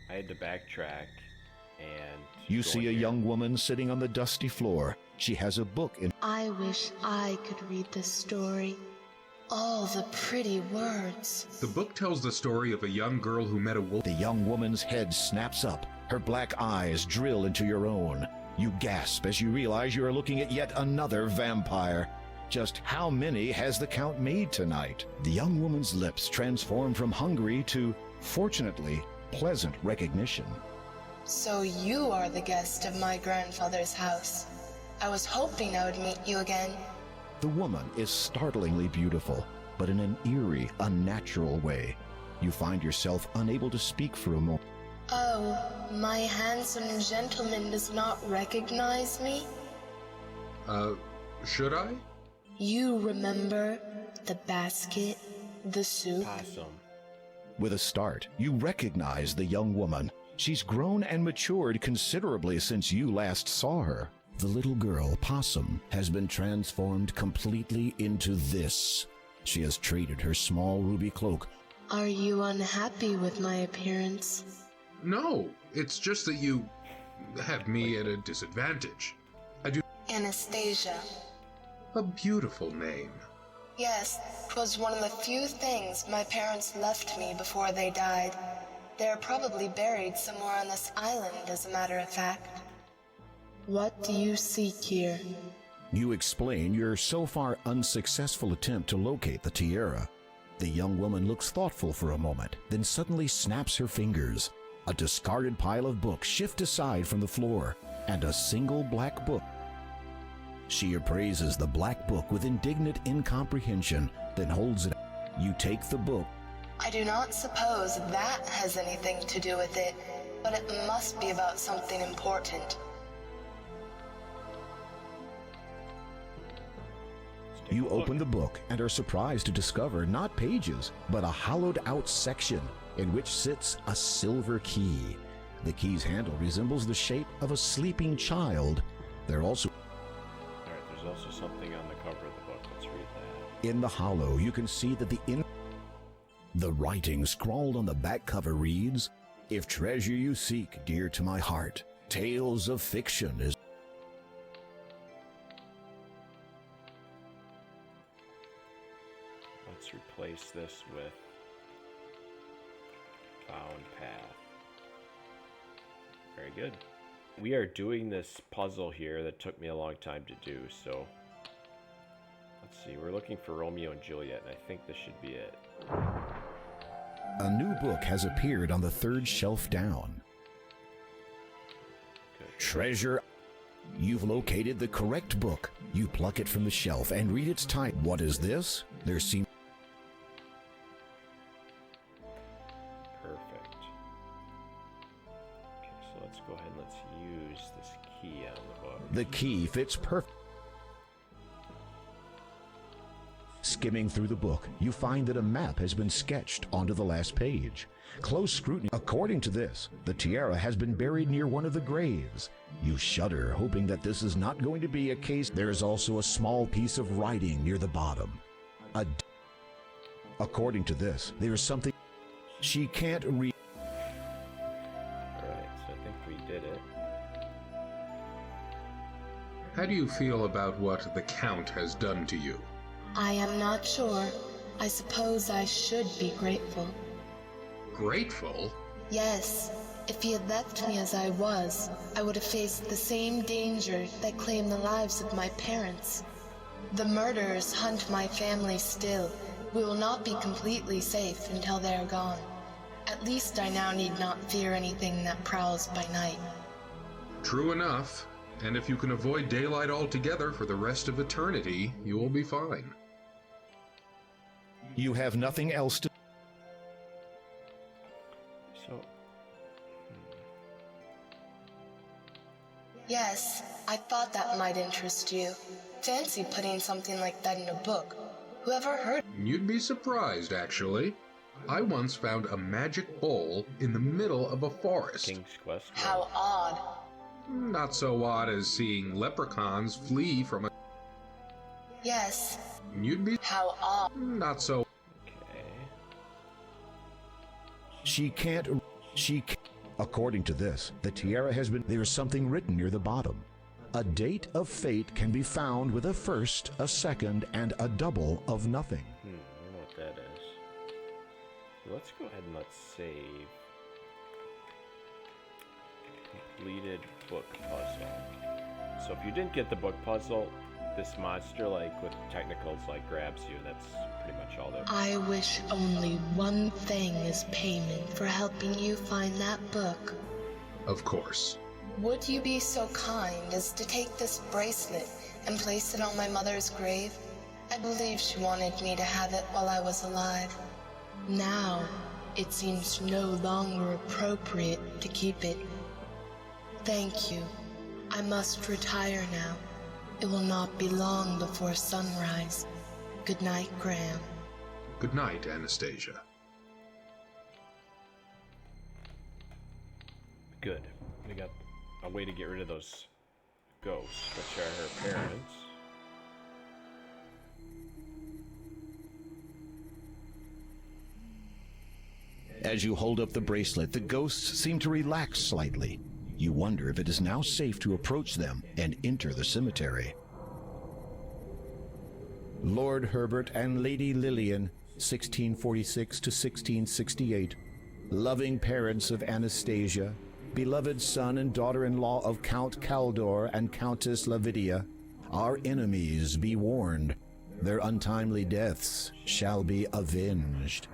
I had to backtrack and... You see a young woman sitting on the dusty floor. She has a book in... I wish I could read this story. All the pretty words. The book tells the story of a young girl who met a wolf. The young woman's head snaps up. Her black eyes drill into your own. You gasp as you realize you are looking at yet another vampire. Just how many has the count made tonight? The young woman's lips transform from hungry to, fortunately, pleasant recognition. So you are the guest of my grandfather's house. I was hoping I would meet you again. The woman is startlingly beautiful, but in an eerie, unnatural way. You find yourself unable to speak for a moment. Oh, my handsome gentleman does not recognize me? Should I? You remember the basket, the soup? Possum. With a start, you recognize the young woman. She's grown and matured considerably since you last saw her. The little girl, Possum, has been transformed completely into this. She has traded her small ruby cloak. Are you unhappy with my appearance? No, it's just that you have me at a disadvantage. Anastacia. A beautiful name. Yes, 'twas one of the few things my parents left me before they died. They're probably buried somewhere on this island, as a matter of fact. What do you seek here? You explain your so far unsuccessful attempt to locate the tiara. The young woman looks thoughtful for a moment, then suddenly snaps her fingers. A discarded pile of books shift aside from the floor, and a single black book. She appraises the black book with indignant incomprehension, then holds it. You take the book. I do not suppose that has anything to do with it, but it must be about something important. You open the book and are surprised to discover not pages, but a hollowed-out section in which sits a silver key. The key's handle resembles the shape of a sleeping child. There's also something on the cover of the book. Let's read that. In the hollow, you can see that the writing scrawled on the back cover reads, "If treasure you seek, dear to my heart, tales of fiction is..." Let's replace this with found path. Very good. We are doing this puzzle here that took me a long time to do, so let's see. We're looking for Romeo and Juliet, and I think this should be it. A new book has appeared on the third shelf down. Good. Treasure. You've located the correct book. You pluck it from the shelf and read its title. What is this? There seems... Perfect. Okay, so let's go ahead and let's use this key on the book. The key fits perfect. Skimming through the book, you find that a map has been sketched onto the last page. Close scrutiny. According to this, the tiara has been buried near one of the graves. You shudder, hoping that this is not going to be a case. There is also a small piece of writing near the bottom. According to this, there is something she can't read. Alright, so I think we did it. How do you feel about what the Count has done to you? I am not sure. I suppose I should be grateful. Grateful? Yes. If he had left me as I was, I would have faced the same danger that claimed the lives of my parents. The murderers hunt my family still. We will not be completely safe until they are gone. At least I now need not fear anything that prowls by night. True enough. And if you can avoid daylight altogether for the rest of eternity, you will be fine. You have nothing else to... So... Yes, I thought that might interest you. Fancy putting something like that in a book. Whoever heard... You'd be surprised, actually. I once found a magic bowl in the middle of a forest. King's Quest. How odd. Not so odd as seeing leprechauns flee from a... Yes. You'd be... How odd. Not so... Okay. She can't... According to this, the tiara has been... There's something written near the bottom. A date of fate can be found with a first, a second, and a double of nothing. I don't know what that is. Let's go ahead and let's save. Completed book puzzle. So if you didn't get the book puzzle, this monster, like with technicals, like grabs you. That's pretty much all there. I wish only one thing as payment for helping you find that book. Of course. Would you be so kind as to take this bracelet and place it on my mother's grave? I believe she wanted me to have it while I was alive. Now, it seems no longer appropriate to keep it. Thank you. I must retire now. It will not be long before sunrise. Good night, Graham. Good night, Anastacia. Good. We got a way to get rid of those ghosts, which are her parents. As you hold up the bracelet, the ghosts seem to relax slightly. You wonder if it is now safe to approach them and enter the cemetery. Lord Herbert and Lady Lillian, 1646 to 1668, loving parents of Anastasia, beloved son and daughter-in-law of Count Caldor and Countess Lavidia, our enemies be warned. Their untimely deaths shall be avenged.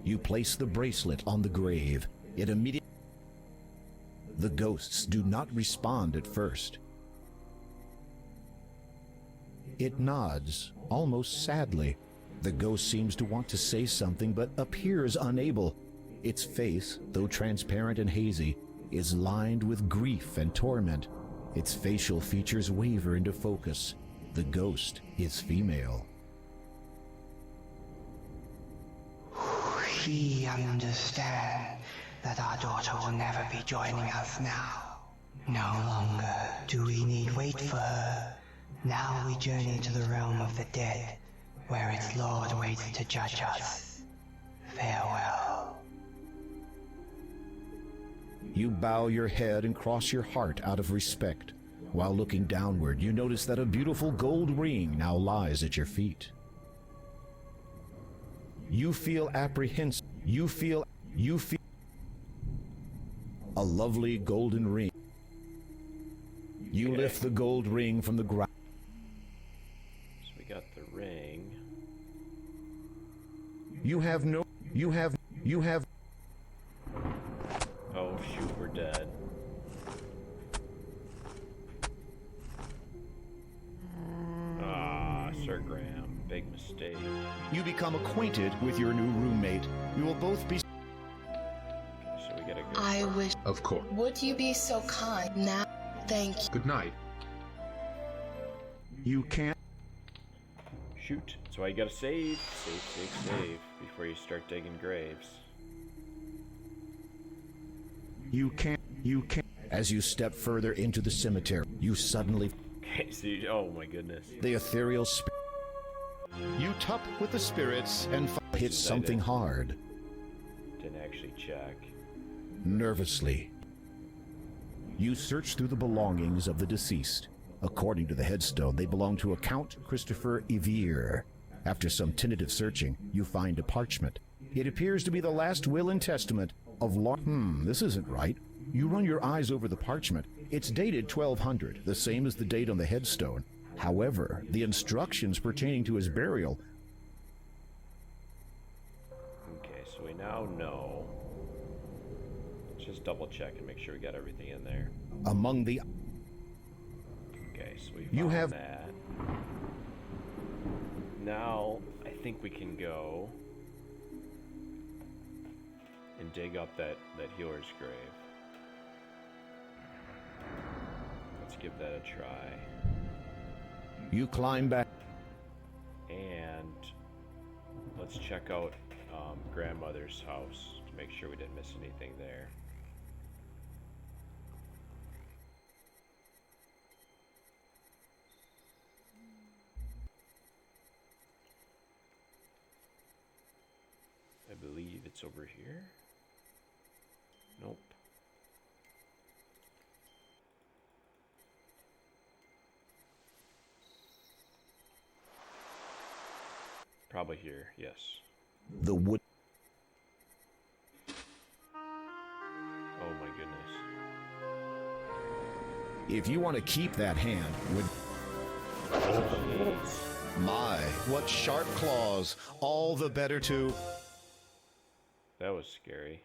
You place the bracelet on the grave. It immediately... The ghosts do not respond at first. It nods, almost sadly. The ghost seems to want to say something, but appears unable. Its face, though transparent and hazy, is lined with grief and torment. Its facial features waver into focus. The ghost is female. We understand that our daughter will never be joining us now. No longer do we need wait for her. Now we journey to the realm of the dead, where its lord waits to judge us. Farewell. You bow your head and cross your heart out of respect. While looking downward, you notice that a beautiful gold ring now lies at your feet. You feel apprehensive. You feel a lovely golden ring. You lift the gold ring from the ground. So we got the ring. You have. Oh shoot, we're dead. Ah, Sir Graham, big mistake. You become acquainted with your new roommate. You will both be... So we gotta go. I wish... Of course. Would you be so kind? Now, thank you. Good night. You can't... Shoot. So I gotta save before you start digging graves. You can't... As you step further into the cemetery, you suddenly... Okay, so you, oh my goodness. The ethereal spirit... You tuck with the spirits and hit something hard. Didn't actually check. Nervously, you search through the belongings of the deceased. According to the headstone, they belong to a Count Christopher Evere. After some tentative searching, you find a parchment. It appears to be the last will and testament of this isn't right. You run your eyes over the parchment. It's dated 1200, the same as the date on the headstone. However, the instructions pertaining to his burial... Okay, so we now know. Let's just double check and make sure we got everything in there. Among the... Okay, so we You found have... that. Now, I think we can go and dig up that healer's grave. Let's give that a try. You climb back. And let's check out grandmother's house to make sure we didn't miss anything there. I believe it's it's over here. Nope. Probably here, yes. The wood. Oh my goodness. If you want to keep that hand, would. My, what sharp claws! All the better to. That was scary.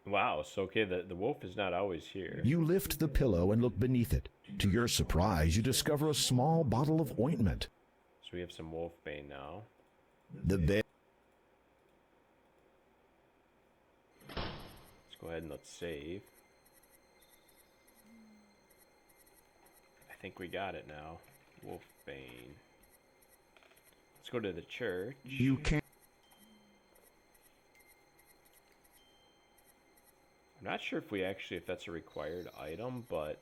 Wow, so okay, the wolf is not always here. You lift the pillow and look beneath it. To your surprise, you discover a small bottle of ointment. So we have some wolf bane now. The bed. Let's go ahead and let's save. I think we got it now. Wolf bane. Let's go to the church. You can't. I'm not sure if that's a required item, but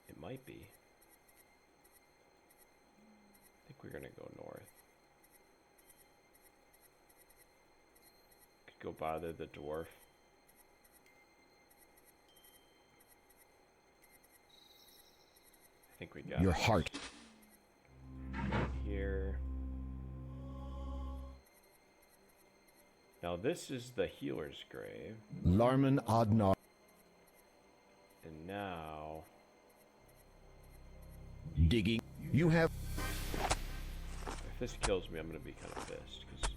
it might be. I think we're gonna go north. Could go bother the dwarf. I think we got Your it. heart. Here. Now this is the healer's grave. Larman Adnar. And now... Digging. You have. if this kills me, I'm going to be kind of pissed, because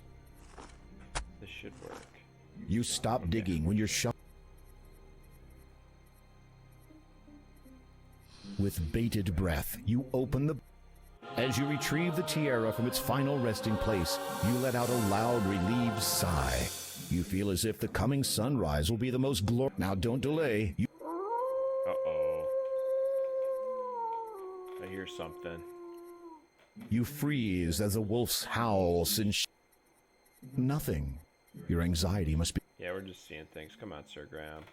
this should work. You stop digging when you're shot. With bated breath, you open the... As you retrieve the tiara from its final resting place, you let out a loud, relieved sigh. You feel as if the coming sunrise will be the most glorious... Now don't delay. Uh-oh. I hear something. You freeze as the wolf's howls and nothing. Your anxiety must be... Yeah, we're just seeing things. Come on, Sir Graham.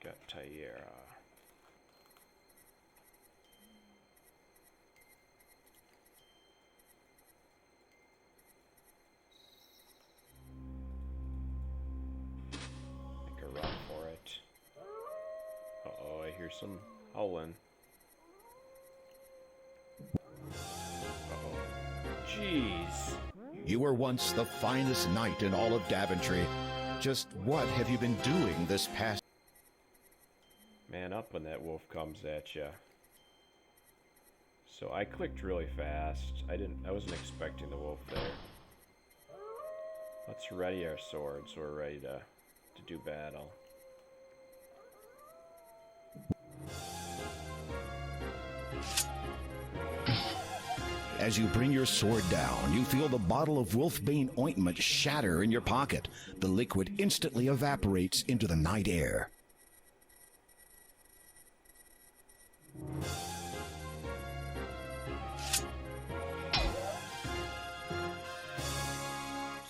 Got Tiara. Make a run for it. Uh-oh, I hear some howling. Uh-oh. Jeez. You were once the finest knight in all of Daventry. Just what have you been doing this past... Man up when that wolf comes at you. So I clicked really fast. I wasn't expecting the wolf there. Let's ready our swords. So we're ready to do battle. As you bring your sword down, you feel the bottle of Wolfbane ointment shatter in your pocket. The liquid instantly evaporates into the night air.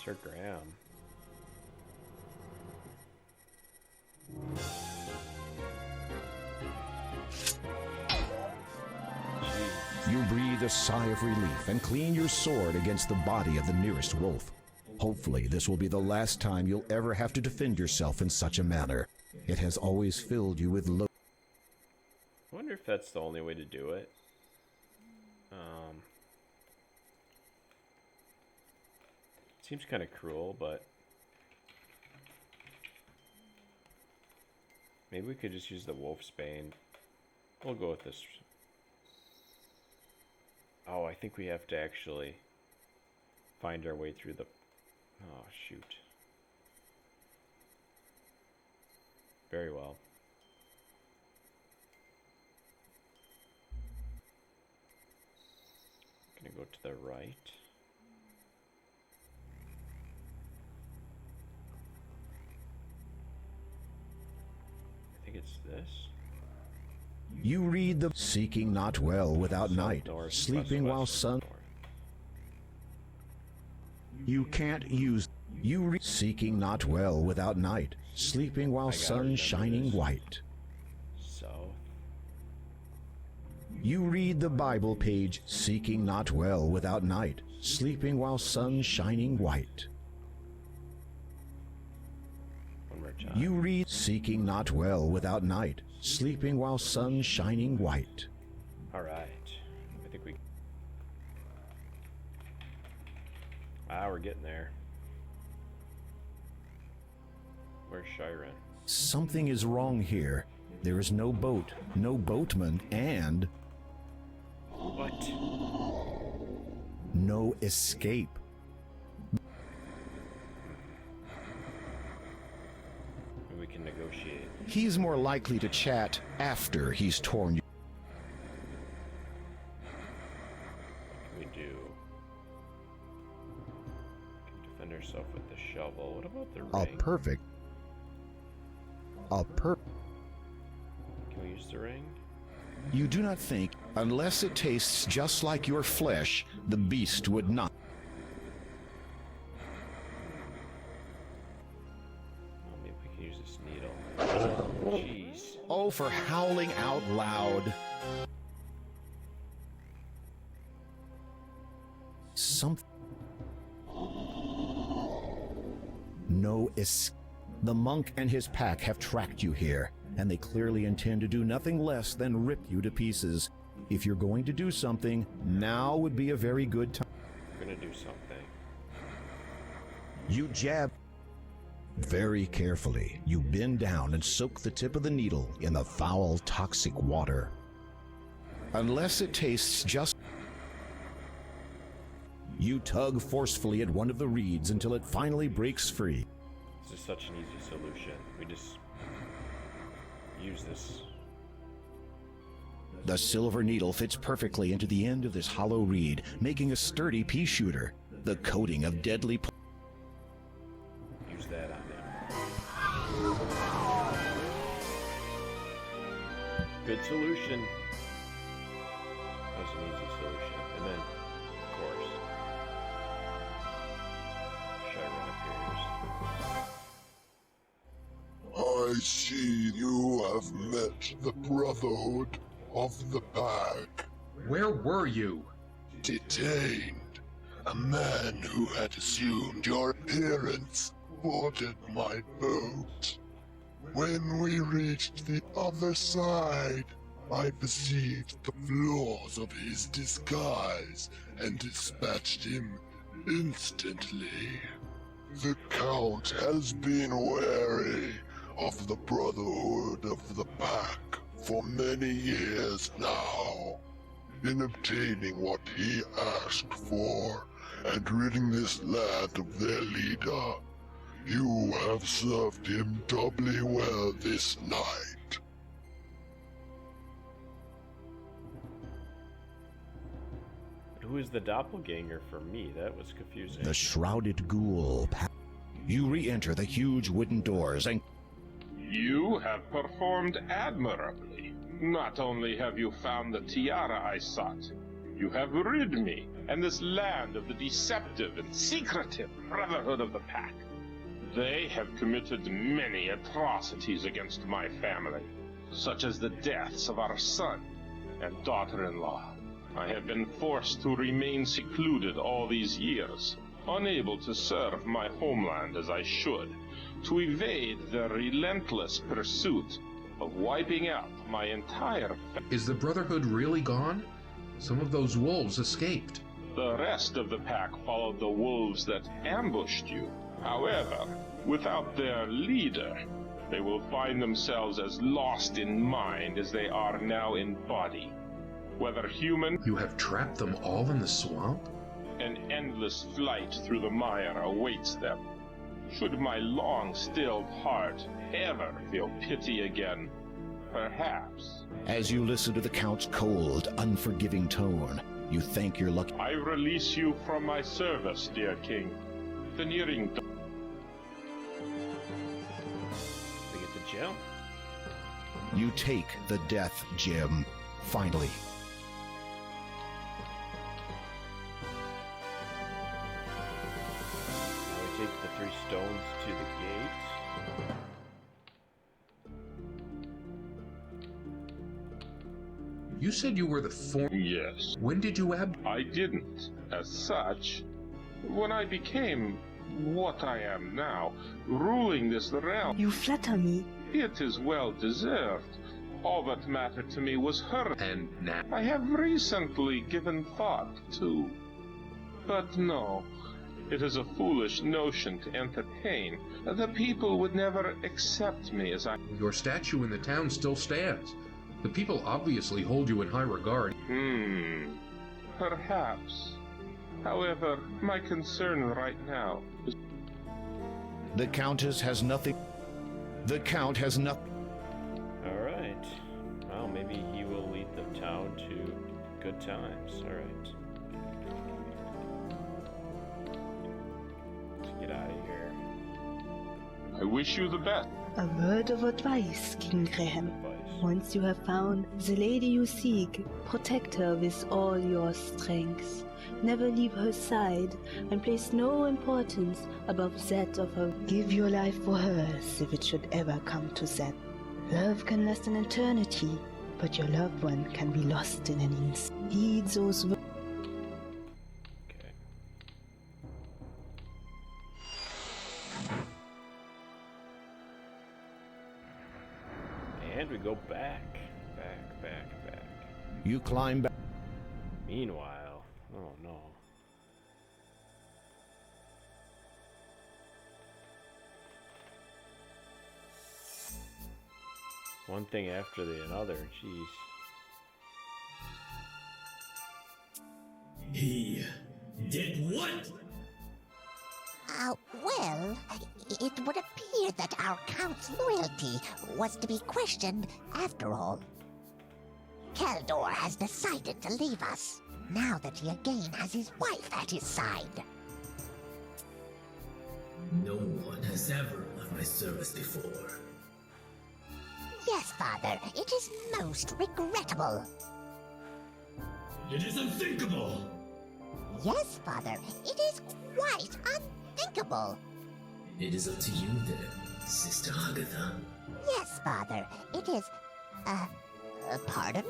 Sir Graham. You breathe a sigh of relief and clean your sword against the body of the nearest wolf. Hopefully, this will be the last time you'll ever have to defend yourself in such a manner. It has always filled you with loathing. I wonder if that's the only way to do it. Seems kind of cruel, but maybe we could just use the wolf's bane. We'll go with this. Oh, I think we have to actually find our way through the... Oh, shoot. Very well. Gonna go to the right. I think it's this. You read the seeking not well without South, night, north, sleeping west, while west, sun... north. You can't use... You read seeking not well without night, sleeping while I gotta sun remember shining this. white. South. You read the Bible page, seeking not well without night, sleeping while sun shining white. One more time. You read, seeking not well without night, sleeping while sun shining white. All right. I think we. Ah, we're getting there. Where's Chiron? Something is wrong here. There is no boat, no boatman, and What? no escape. Maybe we can negotiate. He's more likely to chat after he's torn you. What can we do? We can defend ourselves with the shovel. What about the ring? Can we use the ring? You do not think, unless it tastes just like your flesh, the beast would not. Oh, maybe we can use this needle. Jeez. Oh, for howling out loud. Something. No escape. The monk and his pack have tracked you here, and they clearly intend to do nothing less than rip you to pieces. If you're going to do something, now would be a very good time. We're gonna do something. You jab. Very carefully, you bend down and soak the tip of the needle in the foul, toxic water. Unless it tastes just... You tug forcefully at one of the reeds until it finally breaks free. This is such an easy solution. We just use this. The silver needle fits perfectly into the end of this hollow reed, making a sturdy pea shooter. The coating of deadly... Use that on them. Good solution. That was an easy solution. And then, of course, Chiron appears. I see you have met the Brotherhood of the Pack. Where were you? Detained. A man who had assumed your appearance boarded my boat. When we reached the other side, I perceived the flaws of his disguise and dispatched him instantly. The Count has been wary of the Brotherhood of the Pack for many years now. In obtaining what he asked for and ridding this land of their leader, you have served him doubly well this night. But who is the doppelganger for me? That was confusing. The shrouded ghoul... You re-enter the huge wooden doors and... You have performed admirably. Not only have you found the tiara I sought, you have rid me and this land of the deceptive and secretive Brotherhood of the Pack. They have committed many atrocities against my family, such as the deaths of our son and daughter-in-law. I have been forced to remain secluded all these years, unable to serve my homeland as I should, to evade the relentless pursuit of wiping out my entire family. Is the Brotherhood really gone? Some of those wolves escaped. The rest of the pack followed the wolves that ambushed you. However, without their leader, they will find themselves as lost in mind as they are now in body. Whether human, You have trapped them all in the swamp? an endless flight through the mire awaits them. Should my long-stilled heart ever feel pity again, perhaps As you listen to the Count's cold, unforgiving tone, you thank your lucky... I release you from my service, dear king. The nearing dawn. We get the gem. You take the death gem, finally. Now we take the 3 stones to the gate. You said you were the form. Yes. When did you I didn't. As such, when I became what I am now, ruling this realm, You flatter me. it is well deserved. All that mattered to me was her. And now? I have recently given thought to. But no, it is a foolish notion to entertain. The people would never accept me as I. Your statue in the town still stands. The people obviously hold you in high regard. Perhaps. However, my concern right now is. The Countess has nothing. The Count has nothing. Alright. Well, maybe he will lead the town to good times. Alright. Let's get out of here. I wish you the best. A word of advice, King Graham. Advice. Once you have found the lady you seek, protect her with all your strength. Never leave her side, and place no importance above that of her. Give your life for hers if it should ever come to that. Love can last an eternity, but your loved one can be lost in an instant. Heed those words. Okay. And we go back. Back. You climb back. Meanwhile, oh no. One thing after the another, jeez. He did what? Well, it would appear that our Count's loyalty was to be questioned after all. Keldor has decided to leave us, now that he again has his wife at his side. No one has ever left my service before. Yes, Father, it is most regrettable. It is unthinkable! Yes, Father, it is quite unthinkable. It is up to you then, Sister Agatha. Yes, Father, it is... pardon?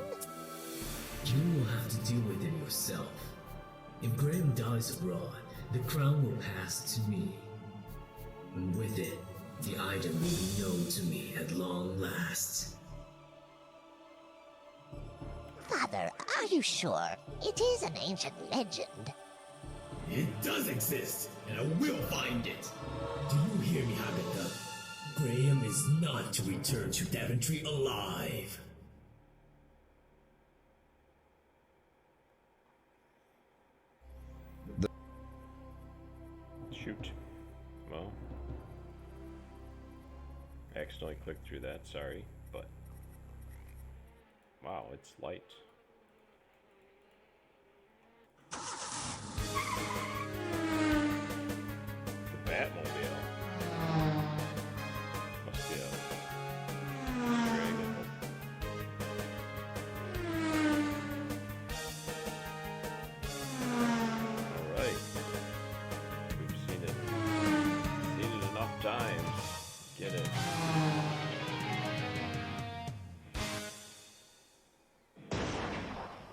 You will have to deal with it yourself. If Graham dies abroad, the crown will pass to me. And with it, the item will be known to me at long last. Father, are you sure? It is an ancient legend. It does exist, and I will find it. Do you hear me, Agatha? Graham is not to return to Daventry alive. Shoot. Well. Accidentally clicked through that, sorry, but. Wow, it's light. The Batmobile. Must be a dragon. Alright. We've seen it. Seen it enough times. Get it.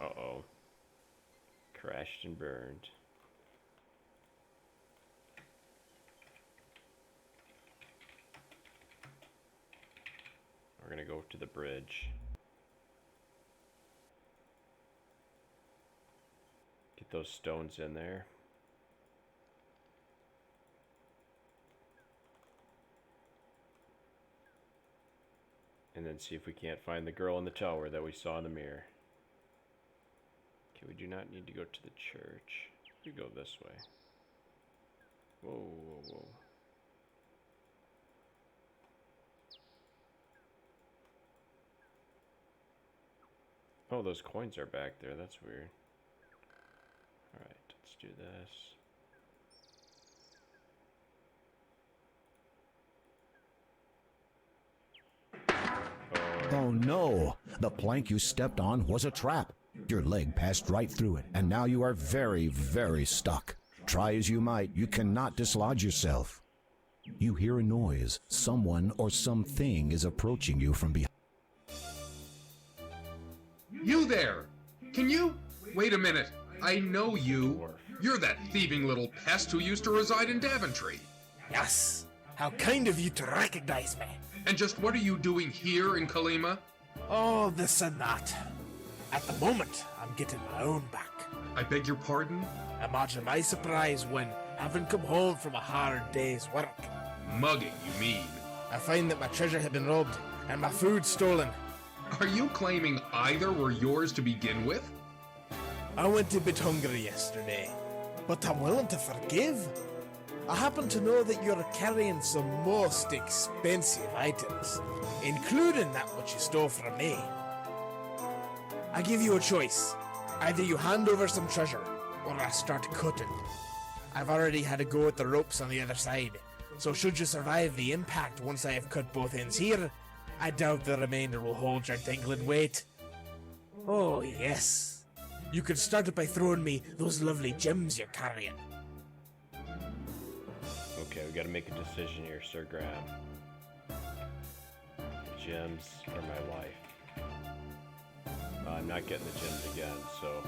Uh-oh. Crashed and burned. We're gonna go to the bridge. Get those stones in there. And then see if we can't find the girl in the tower that we saw in the mirror. Okay, we do not need to go to the church. We go this way. Whoa. Oh, those coins are back there. That's weird. Alright, let's do this. Oh no! The plank you stepped on was a trap. Your leg passed right through it, and now you are very, very stuck. Try as you might, you cannot dislodge yourself. You hear a noise. Someone or something is approaching you from behind. You there! Can you? Wait a minute. I know you. Dwarf. You're that thieving little pest who used to reside in Daventry. Yes. How kind of you to recognize me. And just what are you doing here in Kalima? Oh, this and that. At the moment, I'm getting my own back. I beg your pardon? Imagine my surprise when, having come home from a hard day's work, Mugging, you mean? I find that my treasure had been robbed and my food stolen. Are you claiming either were yours to begin with? I went a bit hungry yesterday, but I'm willing to forgive. I happen to know that you're carrying some most expensive items, including that which you stole from me. I give you a choice. Either you hand over some treasure, or I start cutting. I've already had a go at the ropes on the other side, so should you survive the impact once I have cut both ends here, I doubt the remainder will hold your dangling weight. Oh yes. You could start it by throwing me those lovely gems you're carrying. Okay, we gotta make a decision here, Sir Graham. The gems are my life. I'm not getting the gems again, so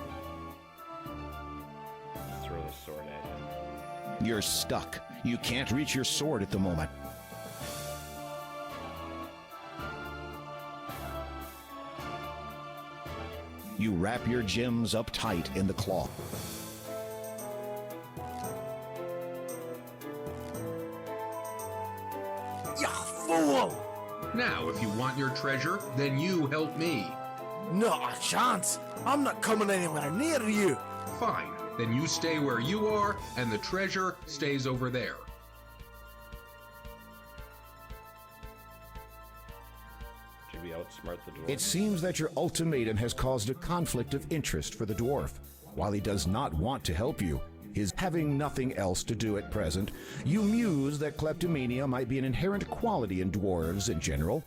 let's throw the sword at him. You're stuck. You can't reach your sword at the moment. You wrap your gems up tight in the cloth. You fool! Now, if you want your treasure, then you help me. Not a chance! I'm not coming anywhere near you! Fine, then you stay where you are, and the treasure stays over there. Should we outsmart the dwarf? It seems that your ultimatum has caused a conflict of interest for the dwarf. While he does not want to help you, his having nothing else to do at present, you muse that kleptomania might be an inherent quality in dwarves in general.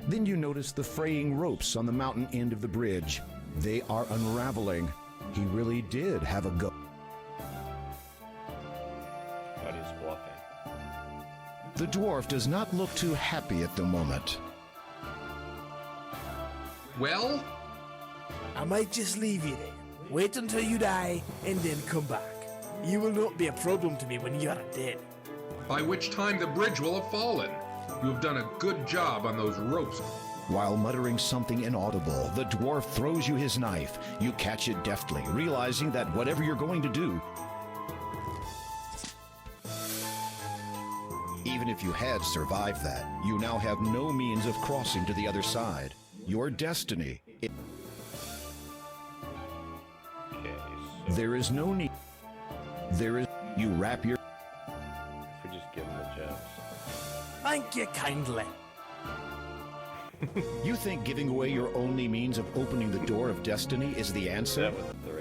Then you notice the fraying ropes on the mountain end of the bridge. They are unraveling. He really did have a go. Thought he was bluffing. The dwarf does not look too happy at the moment. Well? I might just leave you there. Wait until you die, and then come back. You will not be a problem to me when you are dead. By which time the bridge will have fallen. You have done a good job on those ropes. While muttering something inaudible, the dwarf throws you his knife. You catch it deftly, realizing that whatever you're going to do, even if you had survived that, you now have no means of crossing to the other side. Your destiny. Okay, so There is no need. There is. You wrap your. if we just give him the gems. Thank you kindly. You think giving away your only means of opening the door of destiny is the answer? That with the